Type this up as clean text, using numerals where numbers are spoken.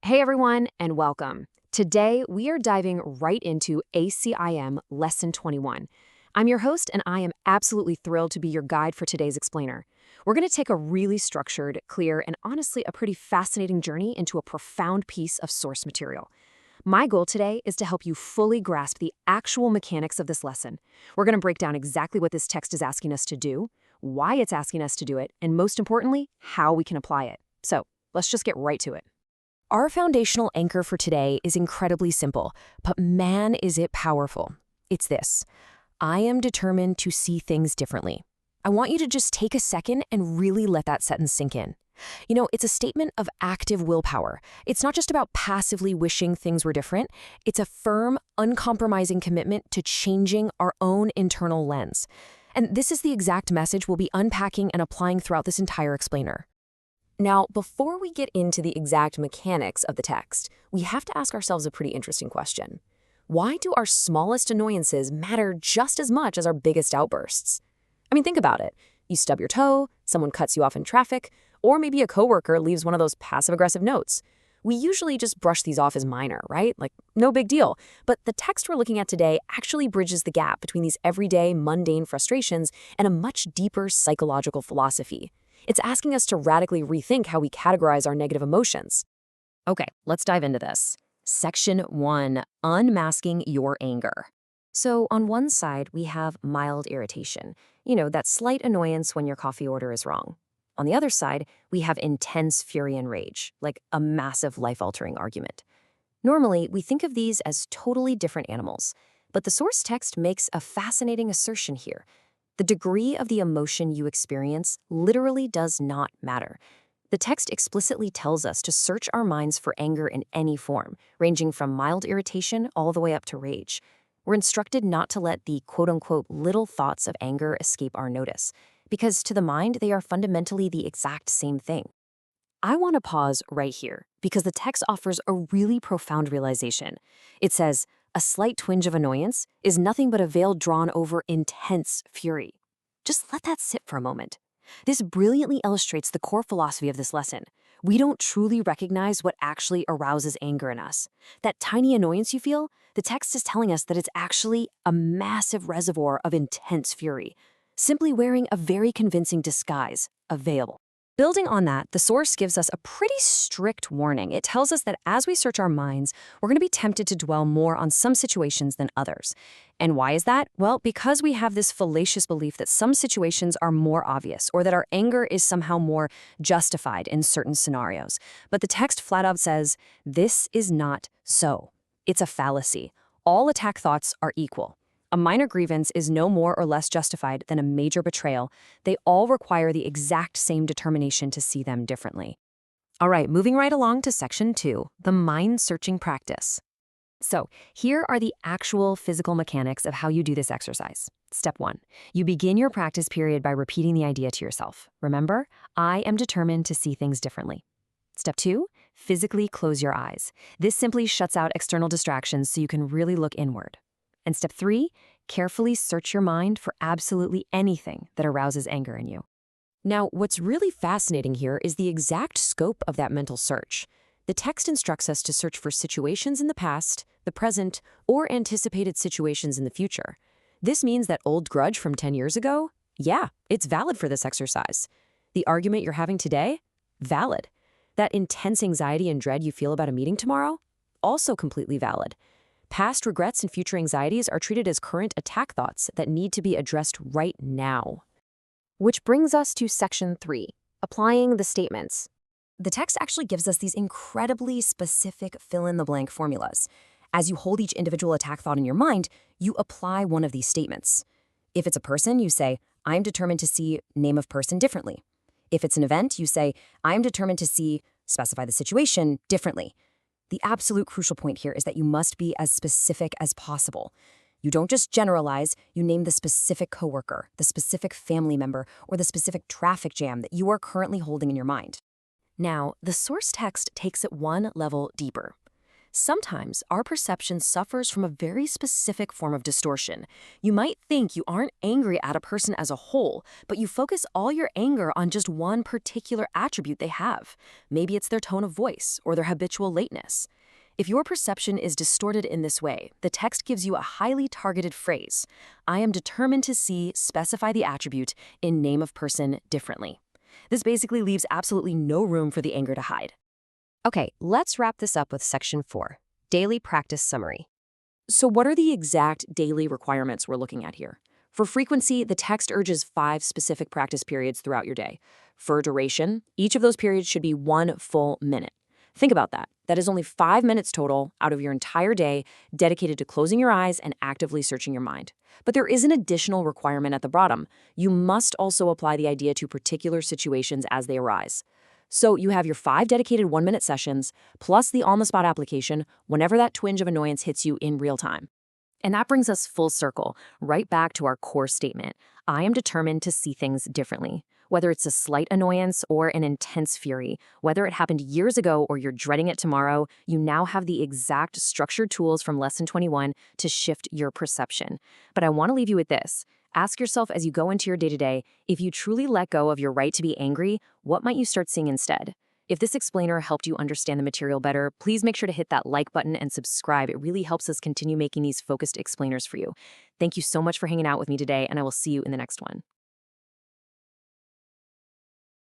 Hey everyone, and welcome. Today, we are diving right into ACIM Lesson 21. I'm your host, and I am absolutely thrilled to be your guide for today's explainer. We're going to take a really structured, clear, and honestly a pretty fascinating journey into a profound piece of source material. My goal today is to help you fully grasp the actual mechanics of this lesson. We're going to break down exactly what this text is asking us to do, why it's asking us to do it, and most importantly, how we can apply it. So, let's just get right to it. Our foundational anchor for today is incredibly simple, but man, is it powerful. It's this: I am determined to see things differently. I want you to just take a second and really let that sentence sink in. It's a statement of active willpower. It's not just about passively wishing things were different. It's a firm, uncompromising commitment to changing our own internal lens. And this is the exact message we'll be unpacking and applying throughout this entire explainer. Now, before we get into the exact mechanics of the text, we have to ask ourselves a pretty interesting question. Why do our smallest annoyances matter just as much as our biggest outbursts? I mean, think about it. You stub your toe, someone cuts you off in traffic, or maybe a coworker leaves one of those passive-aggressive notes. We usually just brush these off as minor, right? Like, no big deal. But the text we're looking at today actually bridges the gap between these everyday, mundane frustrations and a much deeper psychological philosophy. It's asking us to radically rethink how we categorize our negative emotions. Okay, let's dive into this. Section 1, Unmasking Your Anger. So on one side, we have mild irritation, that slight annoyance when your coffee order is wrong. On the other side, we have intense fury and rage, like a massive life-altering argument. Normally, we think of these as totally different animals, but the source text makes a fascinating assertion here. The degree of the emotion you experience literally does not matter. The text explicitly tells us to search our minds for anger in any form, ranging from mild irritation all the way up to rage. We're instructed not to let the quote-unquote little thoughts of anger escape our notice, because to the mind, they are fundamentally the exact same thing. I want to pause right here, because the text offers a really profound realization. It says, a slight twinge of annoyance is nothing but a veil drawn over intense fury. Just let that sit for a moment. This brilliantly illustrates the core philosophy of this lesson. We don't truly recognize what actually arouses anger in us. That tiny annoyance you feel, the text is telling us that it's actually a massive reservoir of intense fury, simply wearing a very convincing disguise, a veil. Building on that, the source gives us a pretty strict warning. It tells us that as we search our minds, we're going to be tempted to dwell more on some situations than others. And why is that? Well, because we have this fallacious belief that some situations are more obvious, or that our anger is somehow more justified in certain scenarios. But the text flat out says, this is not so. It's a fallacy. All attack thoughts are equal. A minor grievance is no more or less justified than a major betrayal. They all require the exact same determination to see them differently. All right, moving right along to Section 2, the mind-searching practice. So here are the actual physical mechanics of how you do this exercise. Step 1, you begin your practice period by repeating the idea to yourself. Remember, I am determined to see things differently. Step 2, physically close your eyes. This simply shuts out external distractions so you can really look inward. And step 3, carefully search your mind for absolutely anything that arouses anger in you. Now, what's really fascinating here is the exact scope of that mental search. The text instructs us to search for situations in the past, the present, or anticipated situations in the future. This means that old grudge from 10 years ago? Yeah, it's valid for this exercise. The argument you're having today? Valid. That intense anxiety and dread you feel about a meeting tomorrow? Also completely valid. Past regrets and future anxieties are treated as current attack thoughts that need to be addressed right now. Which brings us to Section 3, applying the statements. The text actually gives us these incredibly specific fill-in-the-blank formulas. As you hold each individual attack thought in your mind, you apply one of these statements. If it's a person, you say, I'm determined to see name of person differently. If it's an event, you say, I'm determined to see, specify the situation, differently. The absolute crucial point here is that you must be as specific as possible. You don't just generalize, you name the specific coworker, the specific family member, or the specific traffic jam that you are currently holding in your mind. Now, the source text takes it one level deeper. Sometimes our perception suffers from a very specific form of distortion. You might think you aren't angry at a person as a whole, but you focus all your anger on just one particular attribute they have. Maybe it's their tone of voice or their habitual lateness. If your perception is distorted in this way, the text gives you a highly targeted phrase. I am determined to see, specify the attribute in name of person differently. This basically leaves absolutely no room for the anger to hide. Okay, let's wrap this up with Section 4, Daily Practice Summary. So what are the exact daily requirements we're looking at here? For frequency, the text urges 5 specific practice periods throughout your day. For duration, each of those periods should be 1 full minute. Think about that. That is only 5 minutes total out of your entire day dedicated to closing your eyes and actively searching your mind. But there is an additional requirement at the bottom. You must also apply the idea to particular situations as they arise. So you have your 5 dedicated 1-minute sessions, plus the on-the-spot application whenever that twinge of annoyance hits you in real time. And that brings us full circle, right back to our core statement. I am determined to see things differently. Whether it's a slight annoyance or an intense fury, whether it happened years ago or you're dreading it tomorrow, you now have the exact structured tools from Lesson 21 to shift your perception. But I want to leave you with this. Ask yourself as you go into your day-to-day, if you truly let go of your right to be angry, what might you start seeing instead? If this explainer helped you understand the material better, please make sure to hit that like button and subscribe. It really helps us continue making these focused explainers for you. Thank you so much for hanging out with me today, and I will see you in the next one.